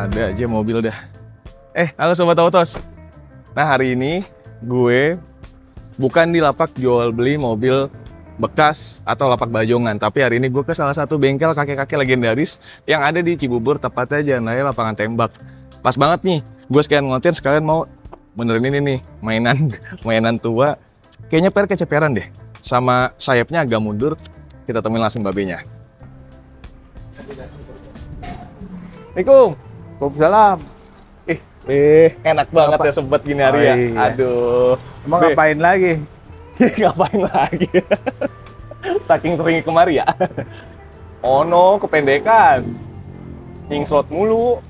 Ada aja mobil dah. Halo Sobat Autos. Nah, hari ini gue bukan di lapak jual beli mobil bekas atau lapak bajongan, tapi hari ini gue ke salah satu bengkel kakek-kakek legendaris yang ada di Cibubur, tepatnya Jalan Raya Lapangan Tembak. Pas banget nih, gue sekalian ngonten, sekalian mau benerin ini nih, mainan tua. Kayaknya keceperan deh, sama sayapnya agak mundur. Kita temuin langsung babenya. Assalamualaikum. Waalaikumsalam. Enak banget ya sobat gini hari ya. Iya. Aduh. Emang ngapain lagi? Ngapain lagi? Saking sering kemari ya. Oh no, kependekan. Slot mulu.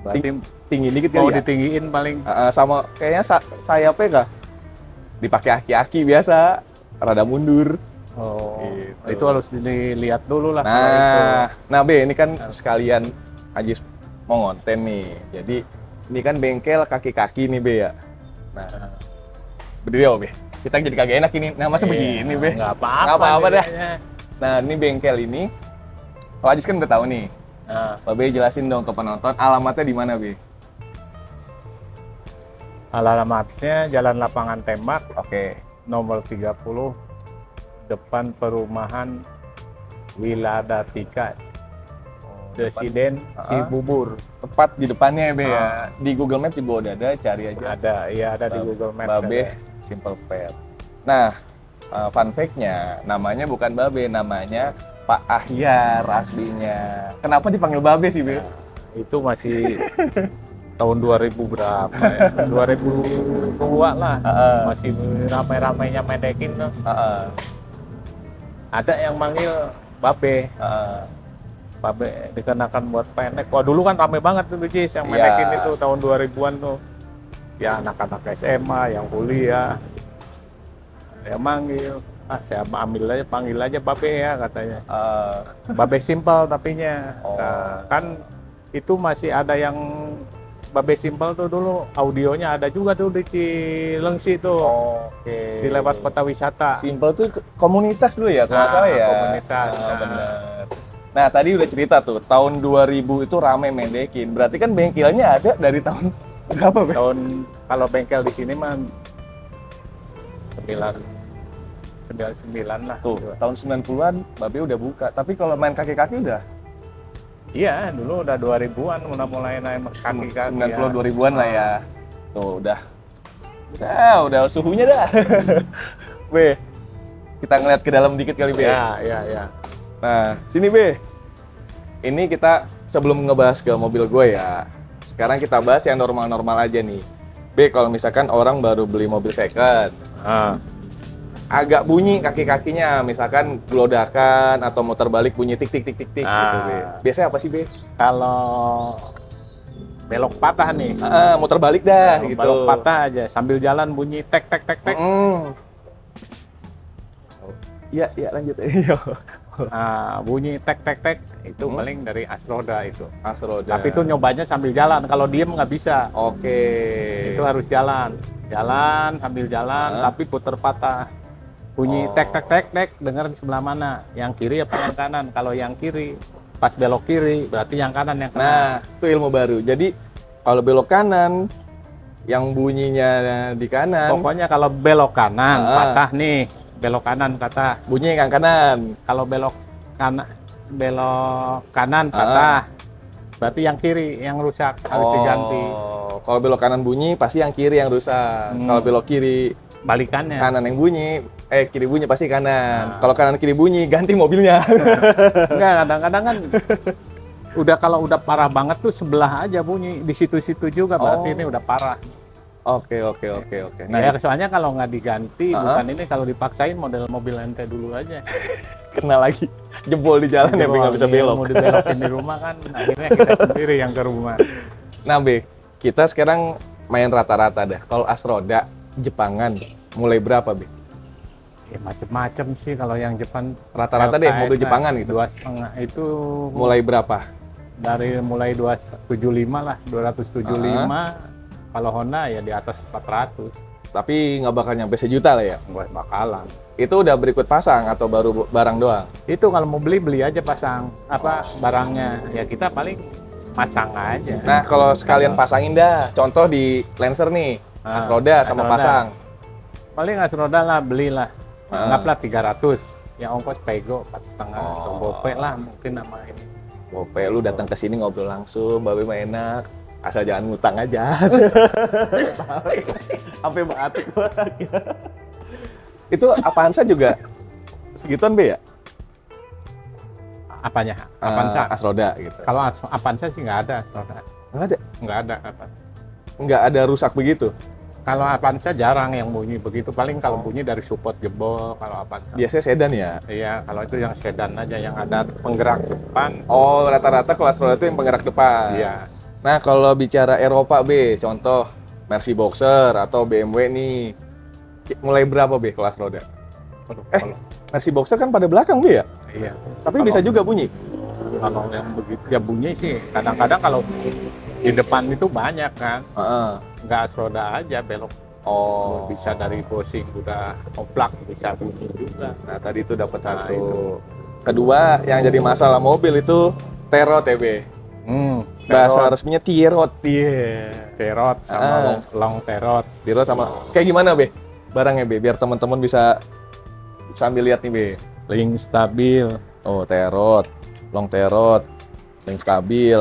Berarti Tinggi dikit mau kali ya. ditinggiin paling. Sama kayaknya sayapnya kah? Dipakai aki-aki biasa, rada mundur. Oh, Gitu. itu harus dilihat dulu lah. kalau itu. Nah Be, ini kan sekalian Ajis mau ngonten nih. Jadi ini kan bengkel kaki-kaki nih Be ya. Nah, berdiri ya Be. Kita jadi kagak enak ini. Nah, masa begini Be? Nggak apa-apa. Nggak apa-apa dah. kayaknya. Nah, ini bengkel ini, kalau Ajis kan udah tahu nih. Nah, Babe jelasin dong ke penonton, alamatnya di mana Be? alamatnya Jalan Lapangan Tembak, Oke. nomor 30, depan perumahan Wiladatika, Presiden Cibubur. Tepat di depannya ya Be ya. Di Google Maps juga udah ada, cari aja. Ada, iya ada di Google Maps. Babe Simple Pet. Nah, fun fact-nya, namanya bukan Babe, namanya Pak Ahyar aslinya. Kenapa dipanggil Babe sih, Be? Itu masih tahun 2000 berapa ya? 2002 lah. Masih ramai-ramainya medekin tuh. Ada yang manggil Babe. Babe dikenakan buat pendek. Wah, dulu kan rame banget tuh Jis yang medekin itu tahun 2000-an tuh. Ya anak-anak SMA yang kuliah. Dia manggil, saya ambil aja, panggil aja Babe ya katanya. Babe Simple tapinya. Nah, kan itu masih ada yang Babe Simple tuh dulu audionya ada juga tuh di Cilengsi tuh. Oke. Di lewat kota wisata. Simple tuh komunitas dulu ya, kalau nggak salah ya. Komunitas. Bener. Nah, tadi udah cerita tuh, tahun 2000 itu rame medekin. Berarti kan bengkelnya ada dari tahun berapa, Be? Tahun kalau bengkel di sini mah 99 lah. Tuh, tahun 90-an Babe udah buka. Tapi kalau main kaki-kaki udah Iya, dulu udah 2000-an mulai naik kaki-kaki. 90 2000-an lah ya. Tuh, udah suhunya dah. Be, kita ngeliat ke dalam dikit kali, Be. Ya. Nah, sini, Be. Ini kita sebelum ngebahas ke mobil gue ya. Sekarang kita bahas yang normal-normal aja nih. Be, kalau misalkan orang baru beli mobil second, agak bunyi kaki-kakinya, misalkan gelodakan atau muter balik bunyi tik tik tik tik tik gitu, Be. Biasanya apa sih, Be? Kalau belok patah nih, Muter balik dah gitu. belok patah aja sambil jalan bunyi tek tek tek tek. Iya, lanjut. Nah, bunyi tek tek tek itu paling dari as roda itu. As roda. Tapi itu nyobanya sambil jalan. Kalau diem nggak bisa. Oke. Itu harus jalan sambil jalan, tapi puter patah. Bunyi tek tek tek tek, dengar di sebelah mana? Yang kiri apa yang kanan? Kalau yang kiri, pas belok kiri, berarti yang kanan yang kena. Nah, itu ilmu baru. Jadi kalau belok kanan, yang bunyinya di kanan. Pokoknya kalau belok kanan patah nih, belok kanan patah. Bunyi yang kanan. Kalau belok kanan patah, berarti yang kiri yang rusak harus diganti. Kalau belok kanan bunyi, pasti yang kiri yang rusak. Kalau belok kiri, balikannya. kanan yang bunyi, kiri bunyi pasti kanan. Kalau kanan kiri bunyi, ganti mobilnya. Enggak, kadang-kadang kan kalau udah parah banget tuh sebelah aja bunyi, di situ-situ juga berarti ini udah parah. Oke. Nah, ya soalnya kalau nggak diganti, bukan ini kalau dipaksain model mobil ente dulu aja. Kena lagi, jebol di jalan ya, nggak bisa belok. Mau dibelokin di rumah kan, akhirnya kita sendiri yang ke rumah. Nah, Be, kita sekarang main rata-rata dah. Kalau as roda Jepangan, mulai berapa, Be? Ya macem-macem sih kalau yang Jepang. Rata-rata deh, mobil Jepangan gitu. 2,5 itu Mulai berapa? mulai 275 lah, 275. Kalau Honda ya di atas 400. Tapi nggak bakal nyampe sejuta lah ya? Nggak bakalan. Itu udah berikut pasang atau baru barang doang? Itu kalau mau beli aja pasang barangnya. Ya kita paling pasang aja. Nah, kalau sekalian pasangin dah, contoh di Lancer nih, as roda sama roda. pasang. Paling as roda lah, belilah. Ah. Anggaplah 300. Yang ongkos pego 4,5 atau Oh. gope lah mungkin nama ini. Gope lu datang ke sini ngobrol langsung, babe mah enak. Asal jangan ngutang aja. Sampai batuk gua. Itu Avanza juga segituan Be ya? Apanya? Avanza? As roda gitu. Kalau Avanza sih nggak ada as roda. Nggak ada. Nggak ada apa. Nggak ada rusak begitu. Kalau Avanza jarang yang bunyi begitu. Paling kalau bunyi dari support jebol kalau Avanza. Biasanya sedan ya. Iya, kalau itu yang sedan aja yang ada penggerak depan. Oh, rata-rata kelas roda itu yang penggerak depan. Iya. Nah, kalau bicara Eropa B, contoh Mercy Boxer atau BMW nih, mulai berapa B kelas roda? Waduh, Eh. Mercy Boxer kan pada belakang B ya? iya. Tapi Kalau- bisa juga bunyi. Kalau yang begitu ya bunyi sih. Kadang-kadang kalau di depan itu banyak kan. Heeh. Nggak as roda aja belok. Oh, Bisa dari Bosing udah oplak bisa bunyi juga. Nah, tadi itu dapat Nah, satu. itu. Kedua, yang jadi masalah mobil itu terot ya, Be. Bahasa resminya tirot. Iya. terot sama Ah. long terot. Tirot sama kayak gimana, Be? Barangnya, Be, biar teman-teman bisa sambil lihat nih, Be. Link stabil. Oh, terot, long terot, link stabil.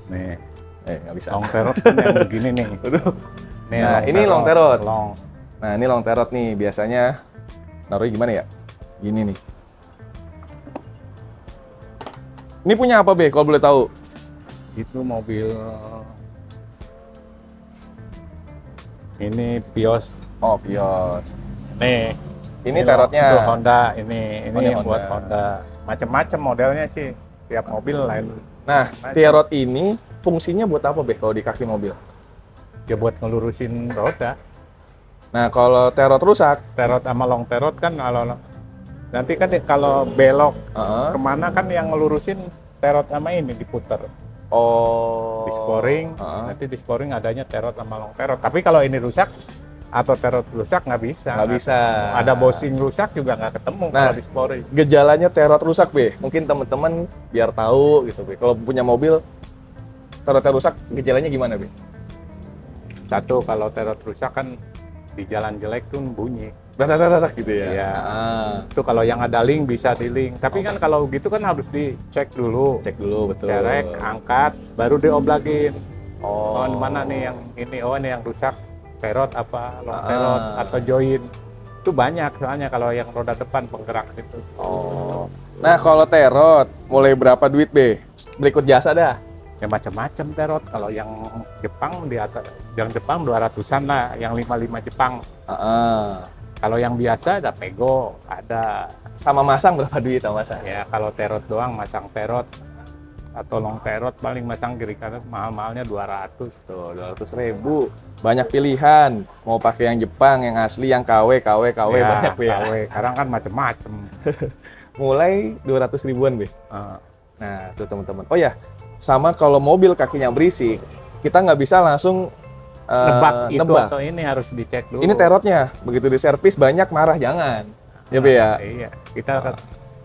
Nih, Nggak bisa. long terot kan yang begini nih. Aduh. Nih, Nah, ini long terot. Long. Nah, ini long terot nih, biasanya naruhnya gimana ya? Gini nih. Ini punya apa, Be, kalau boleh tahu? Itu mobil ini Vios. Oh, Vios. Nih, Ini terotnya. untuk Honda ini Oh, ini buat Honda. Honda. Macam-macam modelnya sih. Tiap mobil lain. Nah, tirot ini fungsinya buat apa, Be, kalau di kaki mobil? Ya buat ngelurusin roda. Nah, kalau terot rusak, Terot sama long terot kan kalau nanti kan kalau belok heeh. kemana kan yang ngelurusin terot sama ini diputer. Oh. Di sporing, Heeh. nanti di sporing adanya terot sama long terot. Tapi kalau ini rusak atau terot rusak nggak bisa. Nggak bisa. Ada bosing rusak juga nggak ketemu Nah. kalau di sporing. Gejalanya terot rusak, Be. Mungkin teman-teman biar tahu gitu, Be. Kalau punya mobil terotnya rusak, gejalanya gimana, Be? Satu, kalau terot rusak kan di jalan jelek tuh bunyi. Dadak gitu ya. Iya. Ah, Itu kalau yang ada link bisa di link. Tapi kan kalau gitu kan harus dicek dulu. cek dulu betul. Cerek, angkat, baru dioblagin. Oh. Oh, mana nih yang ini? Oh, ini yang rusak. Terot apa? Long Ah. terot atau join. Itu banyak soalnya kalau yang roda depan penggerak itu. Oh. Nah, kalau terot mulai berapa duit, Be? Berikut jasa dah. Ya macam-macam terot. Kalau yang Jepang di atas, yang Jepang 200-an lah, yang 55 Jepang. Heeh. Kalau yang biasa ada pego, ada. Sama masang berapa duit sama masang? Ya kalau terot doang masang terot atau long terot paling masang kiri kanan mahal-mahalnya 200. Tuh, 200.000. Banyak pilihan. Mau pakai yang Jepang, yang asli, yang KW, KW, Ya, banyak, Be. KW. Sekarang kan macam-macam. Mulai 200 ribuan, Be. Eh, Nah, tuh teman-teman. Oh ya, sama kalau mobil kakinya berisik, kita nggak bisa langsung nebak itu nebak. atau ini harus dicek dulu. Ini terotnya, begitu diservis banyak marah jangan. Ya, Be ya. Iya,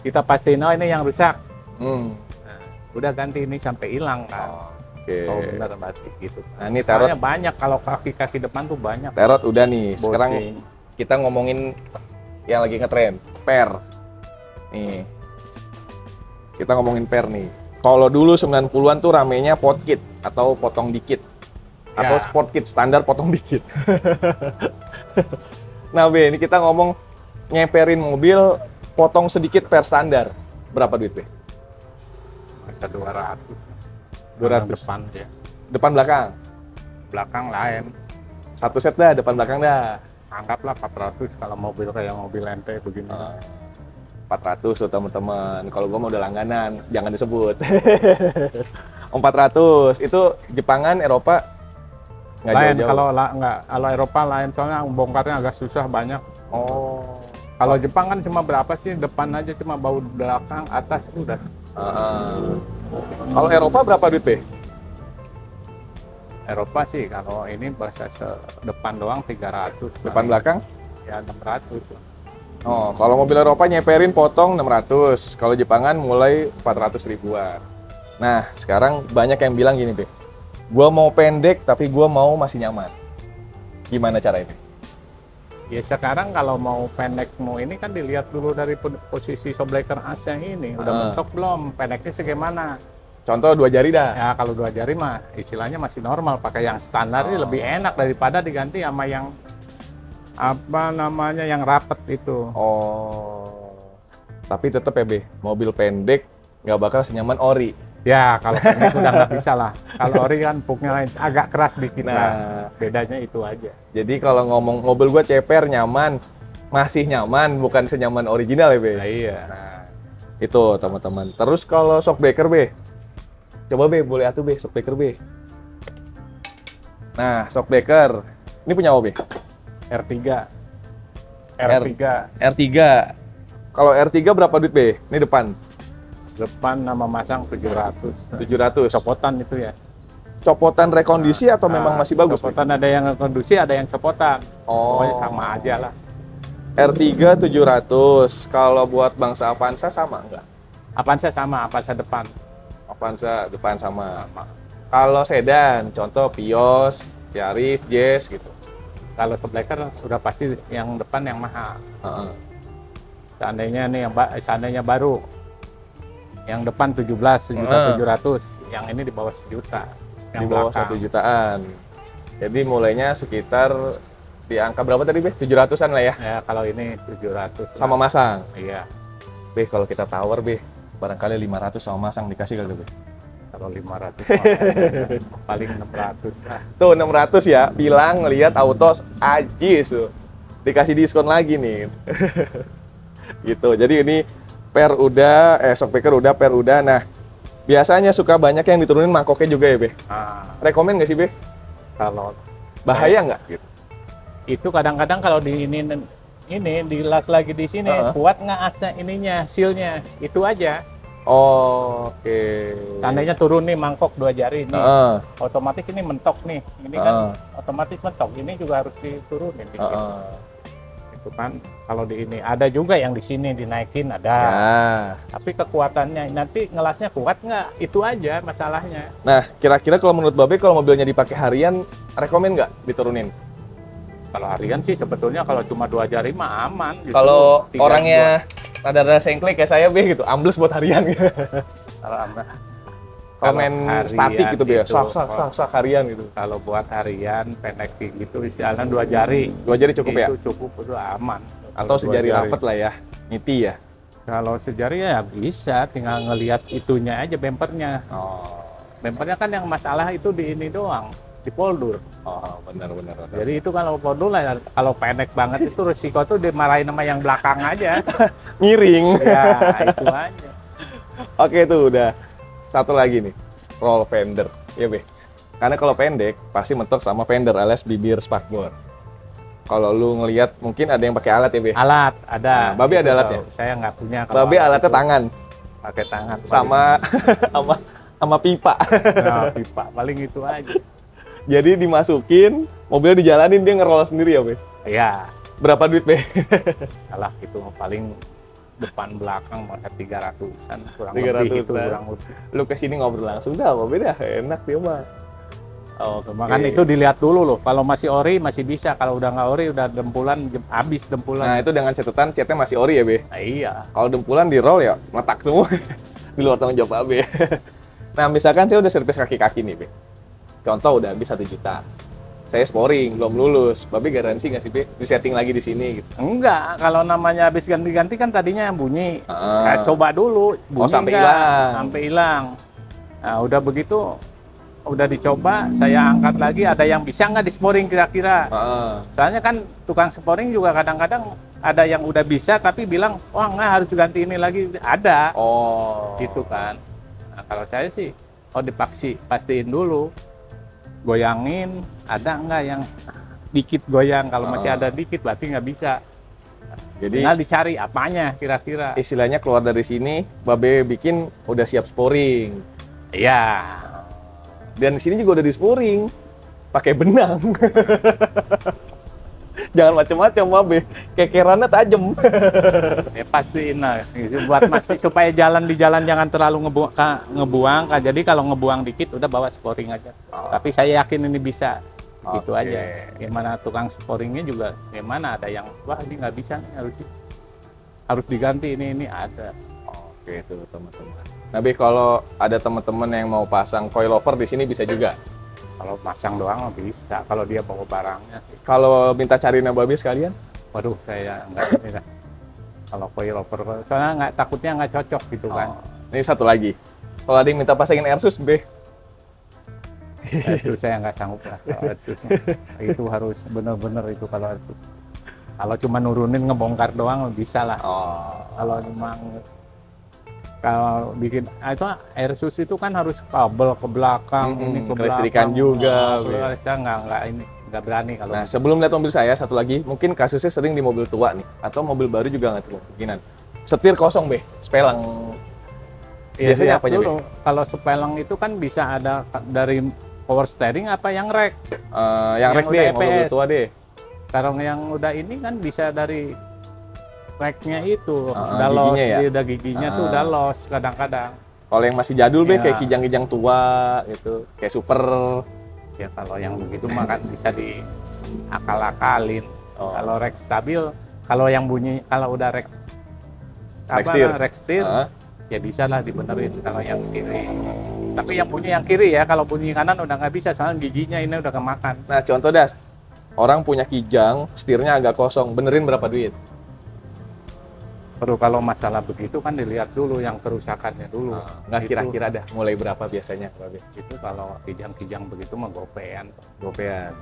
kita pastiin oh ini yang rusak. Hmm. Udah ganti ini sampai hilang kan. Oke. Oh benar berarti gitu. Nah, ini terot, Soalnya banyak kalau kaki-kaki depan tuh banyak. terot udah nih. Sekarang Bosing. kita ngomongin yang lagi ngetren, per. Nih. Kita ngomongin per nih. Kalau dulu 90-an tuh ramenya pot kit atau potong dikit. Atau Ya. sport kit standar potong dikit. Nah, Be, ini kita ngomong nyeperin mobil potong sedikit per standar. Berapa duit, Be? Masa 200. 200. Depan ya. Depan belakang. Belakang lain. Satu set dah, depan belakang dah. Anggaplah 400 kalau mobil kayak mobil ente begini. 400 tuh teman-teman. Kalau gua mau udah langganan, jangan disebut. 400 itu Jepangan, Eropa nggak Lain jauh-jauh. kalau Eropa lain soalnya bongkarnya agak susah banyak. Oh. Kalau Jepang kan cuma berapa sih depan aja cuma bau belakang atas udah. Kalau Eropa berapa duit, Be? Eropa sih kalau ini bahasa depan doang 300. Depan belakang? Ya 600. Oh, kalau mobil Eropa nyeperin potong 600. Kalau Jepangan mulai 400 ribuan. Nah, sekarang banyak yang bilang gini, Be. Gua mau pendek tapi gua mau masih nyaman. Gimana cara ini? Ya sekarang kalau mau pendek mau ini kan dilihat dulu dari posisi shockbreaker asnya ini. Udah mentok belum? Pendeknya segimana? Contoh 2 jari dah. Ya kalau 2 jari mah istilahnya masih normal. Pakai yang standar ini lebih enak daripada diganti sama yang apa namanya yang rapet itu. Oh. Tapi tetap ya, Be. Mobil pendek nggak bakal senyaman ori. Ya kalau pendek udah nggak bisa lah. Kalau ori kan puknya agak keras dikit lah. Bedanya itu aja. Jadi kalau ngomong mobil gua ceper nyaman, masih nyaman, bukan senyaman original ya, Be. Nah, iya. Nah, itu teman-teman. Terus kalau shockbreaker, Be. Coba, Be, boleh atuh, Be, shockbreaker, Be. Nah, shockbreaker. Ini punya apa, Be? R3. R3. R3. Kalau R3 berapa duit, Be? Ini depan. Depan nama masang 700. 700. Copotan itu ya. Copotan rekondisi atau memang masih bagus? Copotan ada yang rekondusi, ada yang copotan. Oh. Pokoknya sama aja lah. R3 700. Kalau buat bangsa Avanza sama enggak? Avanza sama, Avanza depan. Avanza depan sama. Kalau sedan, contoh Vios, Yaris, Jazz gitu. Kalau shockbreaker udah pasti yang depan yang mahal. Seandainya nih seandainya baru. Yang depan 17.700.000, yang ini di bawah 1 juta. Yang Di bawah belakang 1 jutaan. Jadi mulainya sekitar di angka berapa tadi, Be? 700-an lah ya. Ya kalau ini 700 Sama lah. masang. Iya. Be, kalau kita tawar, Be, barangkali 500 sama masang dikasih kali, Be. Kalau 500 paling 600 lah. Tuh 600 ya, bilang ngelihat auto ajis tuh. Dikasih diskon lagi nih. Gitu. Jadi ini per udah, shockbreaker udah, per udah. Nah, biasanya suka banyak yang diturunin mangkoknya juga ya, Be. Rekomen nggak sih, Be? Kalau Bahaya nggak? Gitu. itu kadang-kadang kalau di ini dilas lagi di sini, kuat nggak asnya ininya, sealnya, itu aja. Oh, oke. Seandainya turun nih mangkok 2 jari nih, otomatis ini mentok nih. Ini kan otomatis mentok. Ini juga harus diturunin. Itu kan kalau di ini ada juga yang di sini dinaikin ada. Tapi kekuatannya nanti ngelasnya kuat nggak? Itu aja masalahnya. Nah, kira-kira kalau menurut Babe kalau mobilnya dipakai harian, rekomen nggak diturunin? Kalau harian sih sebetulnya kalau cuma 2 jari mah aman. Kalau orangnya rada-rada sengklek kayak saya, Be, gitu, ambles buat harian gitu. Kalau main statik gitu, Be, sak harian gitu. Kalau buat harian pendek gitu istilahnya 2 jari. 2 jari cukup ya? Itu cukup, udah aman. Atau sejari rapet lah ya, niti ya? Kalau sejari ya bisa, tinggal ngelihat itunya aja, bempernya. Bempernya kan yang masalah itu di ini doang, di poldur. Benar. Jadi itu kalau poldur lah, kalau pendek banget itu resiko tuh dimarahin sama yang belakang aja. Miring. Ya, itu aja. Oke, itu udah. Satu lagi nih, roll fender, ya, Be. Karena kalau pendek pasti mentok sama fender alias bibir spakbor. Kalau lu ngelihat mungkin ada yang pakai alat ya, Be? Alat ada. Nah, Babe ada alatnya? Saya nggak punya. Babe alatnya tangan. Pakai tangan. Sama pipa. Nah, pipa paling itu aja. Jadi dimasukin, mobilnya dijalanin, dia ngeroll sendiri ya, Be? Iya. Berapa duit, Be? Alah gitu paling depan belakang maka 300-an kurang 300 lebih itu kurang lebih. Lu kesini ngobrol langsung dah, apa beda? Enak dia mah. Makanya itu dilihat dulu loh. Kalau masih ori masih bisa, kalau udah nggak ori udah dempulan habis dempulan. Nah, itu dengan catatan catnya masih ori ya, Be? Nah, iya. Kalau dempulan di roll ya meletak semua. Di luar tanggung jawab Babe. Nah, misalkan saya udah servis kaki-kaki nih, Be. Contoh udah habis 1 juta. Saya sporing, belum lulus. Babe garansi nggak sih, Be? Disetting lagi di sini gitu. Enggak, kalau namanya habis ganti-ganti kan tadinya bunyi. Saya coba dulu, bunyi sampai enggak? hilang. Sampai hilang. Nah, udah begitu, udah dicoba, saya angkat lagi, ada yang bisa nggak di sporing kira-kira? Soalnya kan tukang sporing juga kadang-kadang ada yang udah bisa tapi bilang, wah nggak harus ganti ini lagi. Ada. Gitu kan. Nah, kalau saya sih, pastiin dulu. Goyangin, ada nggak yang dikit goyang? Kalau masih ada dikit berarti nggak bisa. Jadi tinggal dicari apanya kira-kira. Istilahnya keluar dari sini, Babe bikin udah siap sporing. Iya. Dan di sini juga udah di sporing, pakai benang. Jangan macem-macem Babe, kekerannya tajem. Ya pastiin lah, gitu. Buat supaya jalan di jalan jangan terlalu ngebuang. Jadi kalau ngebuang dikit udah bawa sporing aja. Tapi saya yakin ini bisa, gitu Oke. aja. Gimana tukang sporingnya juga, gimana ada yang wah ini nggak bisa nih, harus diganti ini ada. Oke itu teman-teman. Nah Be, kalau ada teman-teman yang mau pasang coilover di sini bisa juga. Kalau pasang doang mah bisa, kalau dia bawa barangnya. Kalau minta cariin Babe sekalian? Waduh, saya nggak ini lah. Kalau coilover, soalnya takutnya nggak cocok gitu kan. Ini satu lagi. Kalau ada yang minta pasangin Airsus Be. Itu saya nggak sanggup lah kalau Airsusnya. Itu harus bener-bener itu kalau Airsus. Kalau cuma nurunin ngebongkar doang bisa lah. Kalau memang kalau bikin itu Airsus itu kan harus kabel ke belakang, ini ke kelistrikan belakang juga. Saya nggak berani kalau. Nah sebelum lihat mobil saya satu lagi, mungkin kasusnya sering di mobil tua nih, atau mobil baru juga nggak terlalu kemungkinan. Setir kosong Be, sepelang. Biasanya apa aja Be? Kalau sepelang itu kan bisa ada dari power steering apa yang rack. Yang rack deh, udah mobil EPS. tua deh. Sekarang yang udah ini kan bisa dari racknya itu, udah giginya los, ya? udah giginya tuh udah los kadang-kadang. Kalau yang masih jadul Be, Ya. kayak kijang-kijang tua gitu, kayak super. Ya kalau yang begitu mah kan bisa diakal-akalin. Kalau rack stabil, kalau yang bunyi, kalau udah rack Steer. rack steer, ya bisa lah dibenerin kalau yang kiri. Tapi yang bunyi kiri ya, kalau bunyi kanan udah nggak bisa, soalnya giginya ini udah kemakan. Nah contoh Das, orang punya kijang, setirnya agak kosong, benerin berapa duit? Perlu kalau masalah begitu kan dilihat dulu yang kerusakannya dulu. Nggak Itu- kira-kira dah, mulai berapa biasanya Babe? Itu kalau kijang-kijang begitu mah gopean. Gopean.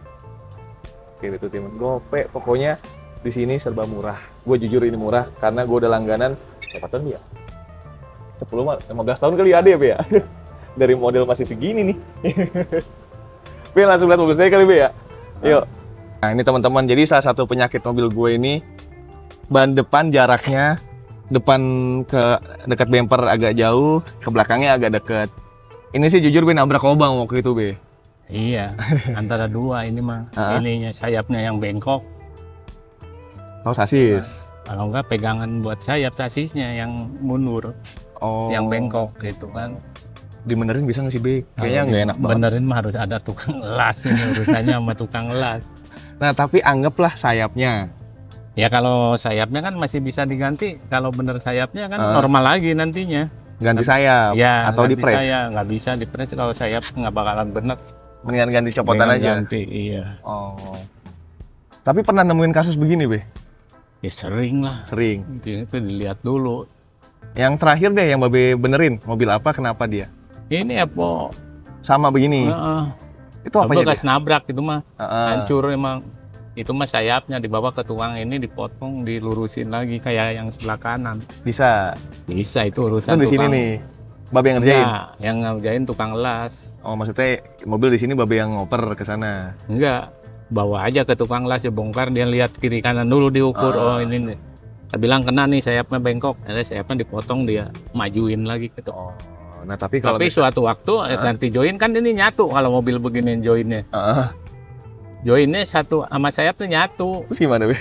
Oke itu tim gope, pokoknya di sini serba murah. Gue jujur ini murah karena gue udah langganan berapa tahun ya? 15 tahun kali ada ya Be ya? Dari model masih segini nih. Be langsung lihat mobil saya kali Be ya? Yuk. Nah ini teman-teman, jadi salah satu penyakit mobil gue ini ban depan jaraknya depan ke dekat bumper agak jauh, ke belakangnya agak deket. Ini sih jujur Be nabrak lubang waktu itu Be. Iya, antara dua ini mah. Ah. Ininya sayapnya yang bengkok. Tahu sasis. Kalau enggak pegangan buat sayap sasisnya yang mundur, Oh. yang bengkok gitu kan. Dibenerin bisa nggak sih Be? Kayaknya nggak enak banget. Benerin mah harus ada tukang las ini urusannya sama tukang las. Nah tapi anggaplah sayapnya. Ya kalau sayapnya kan masih bisa diganti. Kalau bener sayapnya kan normal lagi nantinya. Ganti sayap Ya, atau di ganti press. Saya nggak bisa di press kalau sayap nggak bakalan bener. Mendingan ganti copotan Dengan aja. Ganti, iya. Oh. Tapi pernah nemuin kasus begini Be? Ya sering lah. Sering. Itu dilihat dulu. Yang terakhir deh yang Babe benerin, mobil apa, kenapa dia? Ini apa? Sama begini. Heeh. Itu apa ya? Bekas nabrak itu mah. Heeh. Hancur emang. Itu mah sayapnya dibawa ke tukang ini dipotong dilurusin lagi kayak yang sebelah kanan. Bisa. Bisa itu urusan Itu di sini tukang. nih. Babe yang ngerjain. Ya, yang ngerjain tukang las. Oh, maksudnya mobil di sini Babe yang ngoper ke sana. Enggak, bawa aja ke tukang las ya bongkar, dia lihat kiri kanan dulu diukur. Oh ini nih. Saya bilang kena nih sayapnya bengkok. Sayapnya dipotong dia majuin lagi ke tukang. Nah, tapi kalau Tapi suatu waktu ganti join kan ini nyatu kalau mobil begini joinnya. Joinnya satu sama sayapnya nyatu. Terus gimana Be?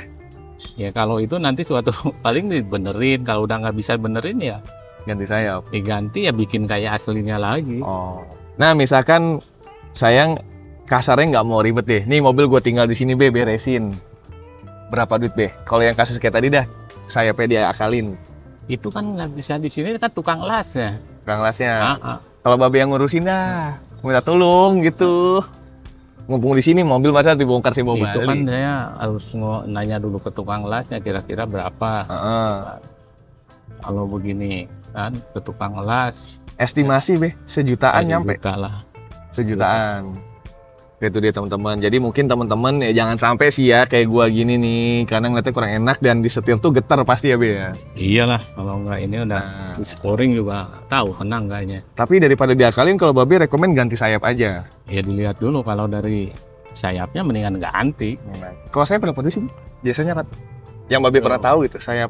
Ya kalau itu nanti suatu paling dibenerin, kalau udah nggak bisa benerin ya Ganti sayap. diganti ya bikin kayak aslinya lagi. Oh. Nah, misalkan sayang kasarnya nggak mau ribet deh. Nih mobil gue tinggal di sini Be, beresin. Berapa duit Be? Kalau yang kasus kayak tadi dah, sayapnya dia akalin. Itu kan nggak bisa di sini kan tukang las ya. Tukang lasnya. Ah. Kalau Babe yang ngurusin dah, minta tolong gitu. Mumpung di sini mobil masa dibongkar sih bawa Itu balik. kan saya harus nanya dulu ke tukang lasnya kira-kira berapa. Kalau begini kan ke tukang las Estimasi Be, sejutaan nyampe. juta lah. Sejutaan. Itu dia teman-teman. Jadi mungkin teman-teman ya jangan sampai sih ya kayak gua gini nih, karena ngeliatnya kurang enak dan disetir tuh getar pasti ya Be ya. Iyalah kalau nggak ini udah Nah, di sporing juga tahu kena enggaknya. tapi daripada diakalin kalau Babe rekomen ganti sayap aja. Ya dilihat dulu kalau dari sayapnya mendingan ganti. Kalau saya berapa sih? Biasanya Rat? Yang Babe pernah tahu gitu sayap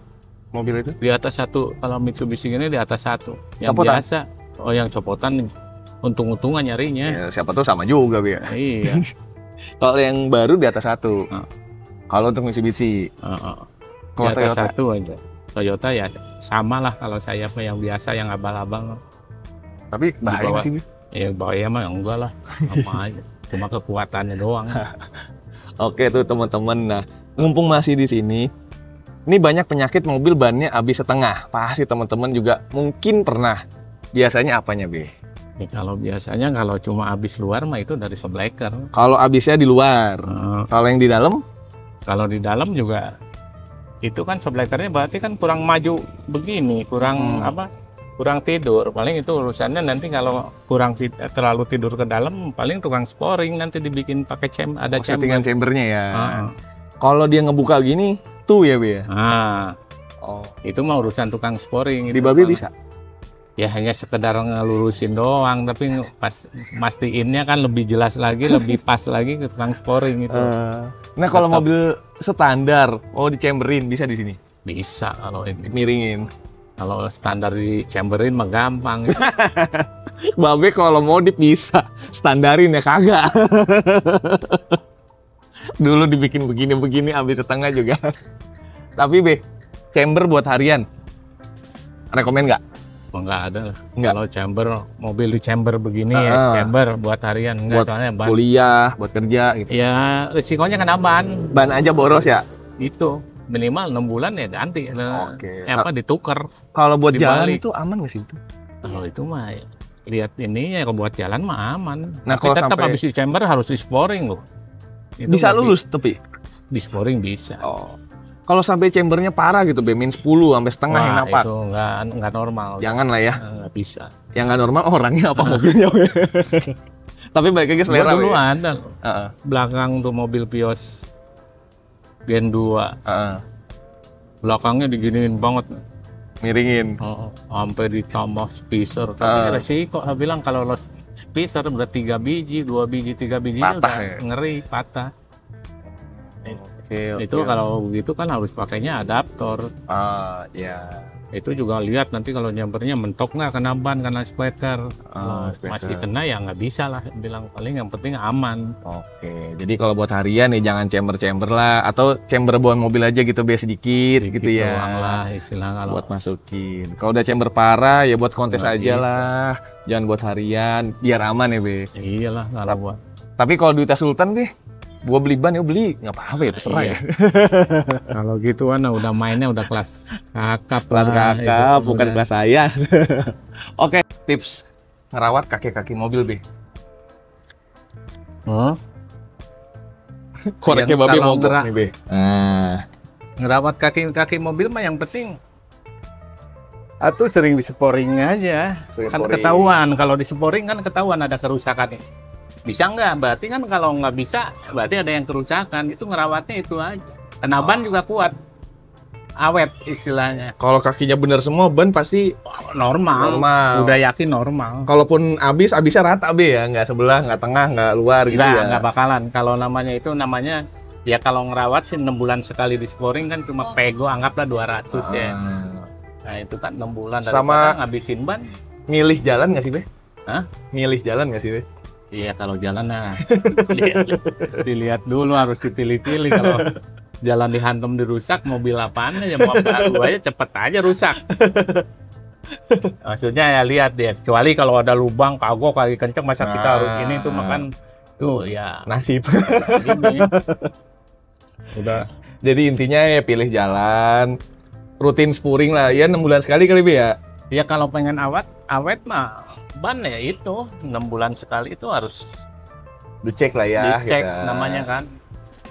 mobil itu? Di atas satu, kalau Mitsubishi ini di atas satu. Yang Copotan? biasa, oh yang copotan untung-untungan nyarinya. Ya, siapa tuh sama juga Be ya. Iya. Kalau yang baru di atas satu. Kalau untuk Mitsubishi. Kalau Di atas Toyota. satu aja. Toyota ya sama lah kalau saya mah yang biasa yang abal-abal. Tapi bahaya bawah. nggak sih, Be? Ya bahaya mah enggak lah, sama aja. Cuma kekuatannya doang. Oke tuh teman-teman. Nah, mumpung masih di sini, ini banyak penyakit mobil bannya habis setengah. Pasti teman-teman juga mungkin pernah. Biasanya apanya, Be? Ya, kalau biasanya kalau cuma habis luar mah itu dari shockbreaker. Kalau habisnya di luar. Kalau yang di dalam? Kalau di dalam juga itu kan shockbreakernya berarti kan kurang maju begini, kurang kurang tidur. Paling itu urusannya nanti kalau kurang terlalu tidur ke dalam, paling tukang sporing nanti dibikin pakai ada settingan chamber. chambernya ya. Kalau dia ngebuka gini, tuh ya, Be ya. Itu mah urusan tukang sporing. Di Babe bisa. Ya hanya sekedar ngelurusin doang, tapi pas mastiinnya kan lebih jelas lagi, lebih pas lagi ke tukang sporing itu. Nah, kalau Tetap. mobil standar, di chamberin bisa di sini. Bisa kalau ini. Miringin. Kalau standar di chamberin mah gampang. Babe kalau modif bisa, standarin ya kagak. Dulu dibikin begini-begini, ambil setengah juga. Tapi Be, chamber buat harian, rekomen nggak? Enggak ada lah. Nggak. Kalau chamber, mobil di chamber begini ya chamber buat harian. Enggak, Buat soalnya ban. kuliah, buat kerja gitu. Ya risikonya kena ban. Ban aja boros ya? Itu minimal 6 bulan ya ganti. Oke. Ditukar. Kalau buat Dibalik. jalan itu aman nggak sih itu? Kalau itu mah ya, lihat ini ya kalau buat jalan mah aman. Nah, Tapi kalau tetap sampai- habis di chamber harus di sporing loh. Itu Bisa nggak lulus tapi. di sporing bisa. Kalau sampai chambernya parah gitu, Be, min 10 sampai setengah yang Wah, napak. itu nggak normal. Jangan lah ya. Nggak bisa. Yang nggak normal orangnya apa mobilnya, Be? Tapi balik lagi selera, Gua dulu Be. ada loh. Heeh. Belakang tuh mobil Vios Gen 2. Heeh. Belakangnya diginiin banget. Miringin. Sampai ditambah spacer. Tapi resiko saya bilang kalau lo spacer udah 3 biji, 2 biji, 3 biji Patah udah ya? ngeri, patah. Oke, Itu kalau begitu kan harus pakainya adaptor. ya. Itu juga lihat nanti kalau nyampernya mentok nggak kena ban, kena speaker. Masih kena ya nggak bisa lah, bilang paling yang penting aman. Oke, jadi kalau buat harian nih jangan chamber lah, atau chamber buat mobil aja gitu, biar sedikit gitu ya. Doang lah istilah kalau Buat masukin. Kalau udah chamber parah ya buat kontes Nggak aja bisa. lah. Jangan buat harian, biar aman ya, Be. iyalah kalau buat Tapi kalau duitnya Sultan, Be, gua beli ban ya beli, nggak apa-apa ya, terserah Iya. ya. kalau gitu kan udah mainnya udah kelas kakap Kelas lah, kakap, itu bukan udah. kelas saya. Oke, tips ngerawat kaki-kaki mobil, Be. Koreknya Yang Babe kalau mogok nih, Be. Ngerawat kaki mobil mah yang penting atau sering disporing aja. Sering Kan sporing. ketahuan kalau disporing kan ketahuan ada kerusakannya. Bisa nggak? Berarti kan kalau nggak bisa berarti ada yang kerusakan. Itu ngerawatnya itu aja. Kena ban juga kuat. Awet istilahnya. Kalau kakinya bener semua, ban pasti Normal. Normal. Udah yakin normal. kalaupun abisnya rata, Be, ya, nggak sebelah, nggak tengah, nggak luar gitu Nggak ya. bakalan. Kalau namanya ya kalau ngerawat sih 6 bulan sekali disporing kan cuma pego anggaplah 200 ya. Nah itu kan 6 bulan Sama- daripada ngabisin ban. Milih jalan nggak sih, Be? Hah? Milih jalan nggak sih, Be? Iya kalau jalan dilihat dulu, harus dipilih-pilih. Kalau jalan dihantam dirusak, mobil apaan aja, mau baru aja cepet aja rusak. Maksudnya ya lihat deh, kecuali kalau ada lubang kagok kaki kenceng masa kita harus ini tuh makan tuh ya Nasib. ini. Udah Jadi intinya ya pilih jalan, rutin spuring lah, ya 6 bulan sekali kali, Be, ya. ya kalau pengen awet mah ban ya itu 6 bulan sekali itu harus Dicek lah ya. dicek gitu. namanya kan.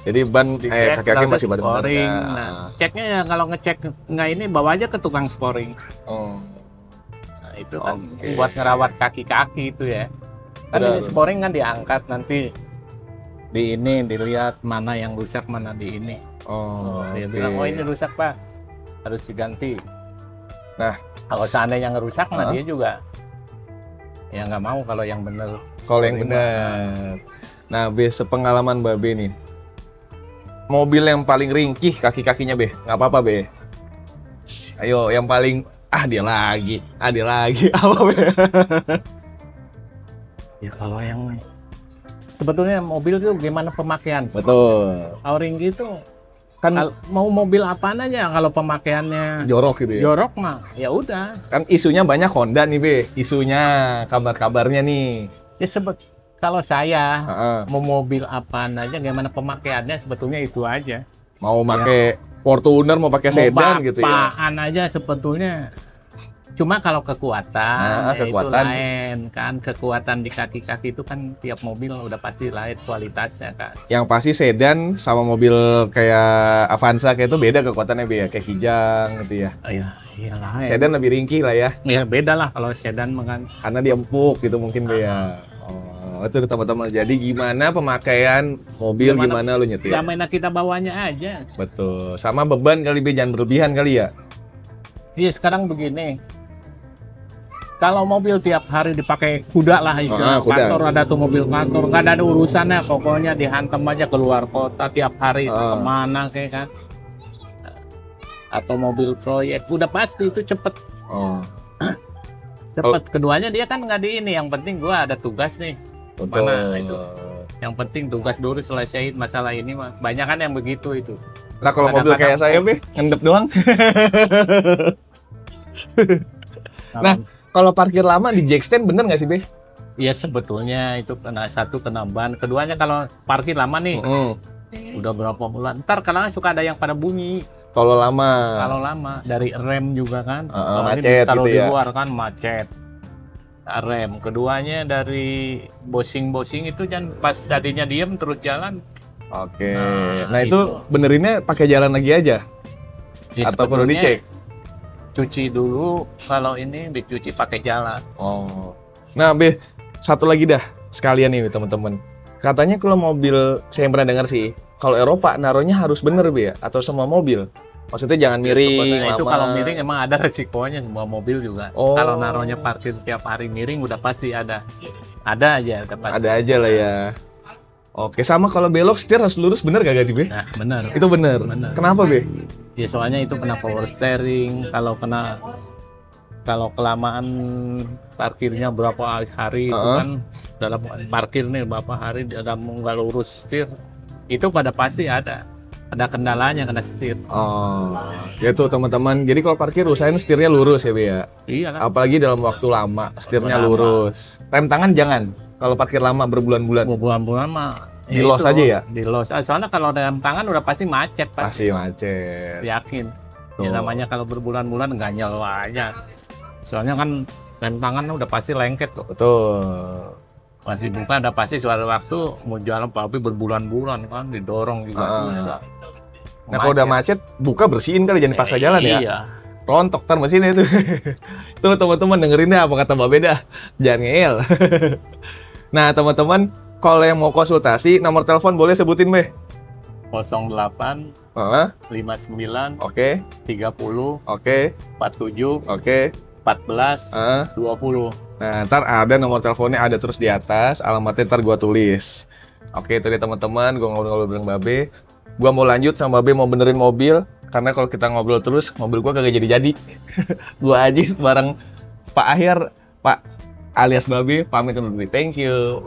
Jadi ban Dicek, kaki-kaki lalu masih benar-benar. sporing. ya. Nah, ceknya ya kalau ngecek nggak ini bawa aja ke tukang sporing. Oh. Nah, itu kan Oke. buat ngerawat kaki-kaki itu ya. Kan Benar. ini sporing kan diangkat nanti di ini dilihat mana yang rusak mana di ini. Oh, Dia oke. bilang oh ini rusak Pak, harus diganti. Nah, kalau seandainya ngerusak mah Hah? dia juga ya nggak mau kalau yang bener. Kalau yang sporing benar. Nah, Be, sepengalaman Babe nih. Mobil yang paling ringkih kaki-kakinya, Be. Nggak apa-apa, Be. Ayo, yang paling dia lagi. Apa, Be? Ya kalau yang sebetulnya mobil itu gimana pemakaian? Betul. Touring gitu Kan Mau mobil apaan aja kalau pemakaiannya jorok gitu ya. jorok mah ya udah. Kan isunya banyak Honda nih, Be. Isunya, kabar-kabarnya nih. Ya kalau saya Heeh. mau mobil apaan aja, gimana pemakaiannya sebetulnya itu aja. Mau pakai Fortuner, mau pakai sedan gitu ya. Apaan aja sebetulnya. Cuma kalau kekuatan, ya kekuatan. itu lain kan. Kekuatan di kaki-kaki itu kan tiap mobil udah pasti lain kualitasnya kan. Yang pasti sedan sama mobil kayak Avanza kayak itu beda kekuatannya, Be, ya. Kayak Kijang gitu ya. Ya iyalah. Sedan lebih ringkih lah ya. Ya beda lah kalau sedan mah kan. Karena dia empuk gitu mungkin, Be, ya. Oh, itu teman-teman. Jadi gimana pemakaian mobil, gimana lu nyetir? Gimana kita bawanya aja. Betul. Sama beban kali, Be, jangan berlebihan kali ya. Iya sekarang begini. Kalau mobil tiap hari dipakai kuda lah istilah kuda. kantor, ada tuh mobil kantor, nggak ada urusannya, pokoknya dihantam aja keluar kota tiap hari kemana kayak kan. Atau mobil proyek, udah pasti itu cepet. Cepet. Keduanya dia kan nggak di ini, yang penting gua ada tugas nih. Betul. Mana itu? Yang penting tugas dulu selesaiin masalah ini mah. Banyak kan yang begitu itu. Nah kalau mobil kayak saya, Be, ngendep doang. Nah, kalau parkir lama di jack stand bener nggak sih, Be? Iya sebetulnya itu kena satu kena ban. Keduanya kalau parkir lama nih, udah berapa bulan. Ntar kadang suka ada yang pada bunyi. Kalau lama. Kalau lama dari rem juga kan. Macet kalau gitu di ya. luar kan macet. Rem. Keduanya dari bosing-bosing itu jangan pas tadinya diem terus jalan. Oke. Nah itu benerinnya pakai jalan lagi aja. Ya, Atau perlu sebetulnya dicek? Cuci dulu, kalau ini dicuci pakai jalan. Oh. Nah, Be, satu lagi dah sekalian nih teman-teman. Katanya kalau mobil, saya pernah dengar sih, kalau Eropa naruhnya harus bener, Be, ya? Atau semua mobil. Maksudnya jangan miring. Sebetulnya itu lama. kalau miring emang ada resikonya, semua mobil juga. Oh. Kalau naruhnya parkir tiap hari miring udah pasti ada. Ada aja, udah pasti. Ada aja lah ya. Oke, sama kalau belok setir harus lurus, bener gak, Be? Nah, benar. Itu bener. Kenapa, Be? Ya soalnya itu kena power steering, kalau kelamaan parkirnya berapa hari itu kan dalam parkir nih berapa hari dalam nggak lurus setir itu pada pasti ada kendalanya kena setir. Oh, gitu teman-teman. Jadi kalau parkir usahain setirnya lurus ya, Be, ya. Iya kan. Apalagi dalam waktu lama setirnya lurus. Rem tangan jangan. Kalau parkir lama berbulan-bulan. Bulan-bulan mah Di los aja ya? Di los. Soalnya kalau dalam tangan udah pasti macet Pasti macet. Yakin. Tuh. Ya namanya kalau berbulan-bulan nggak nyala aja. Soalnya kan rem tangan udah pasti lengket kok. Betul. Masih buka udah pasti suatu waktu mau jalan tapi berbulan-bulan kan didorong juga susah. Nah kalau udah macet, buka bersihin kali, jangan dipaksa jalan ya. Iya. Rontok tar mesinnya itu. Tuh teman-teman dengerin deh apa kata Mbak Beda. Jangan ngeyel. Nah teman-teman, kalau yang mau konsultasi, nomor telepon boleh sebutin, Be? 08 59 Oke. 30 Oke. 47 Oke. 14 20. Nah, ntar ada nomor teleponnya ada terus di atas, alamatnya ntar gua tulis. Oke, itu dia teman-teman, gua ngobrol-ngobrol dengan Babe. Gua mau lanjut sama Babe mau benerin mobil, karena kalau kita ngobrol terus, mobil gua kagak jadi-jadi. Gua Ajis bareng Pak Ahyar, Pak alias Babe, pamit undur diri. Thank you.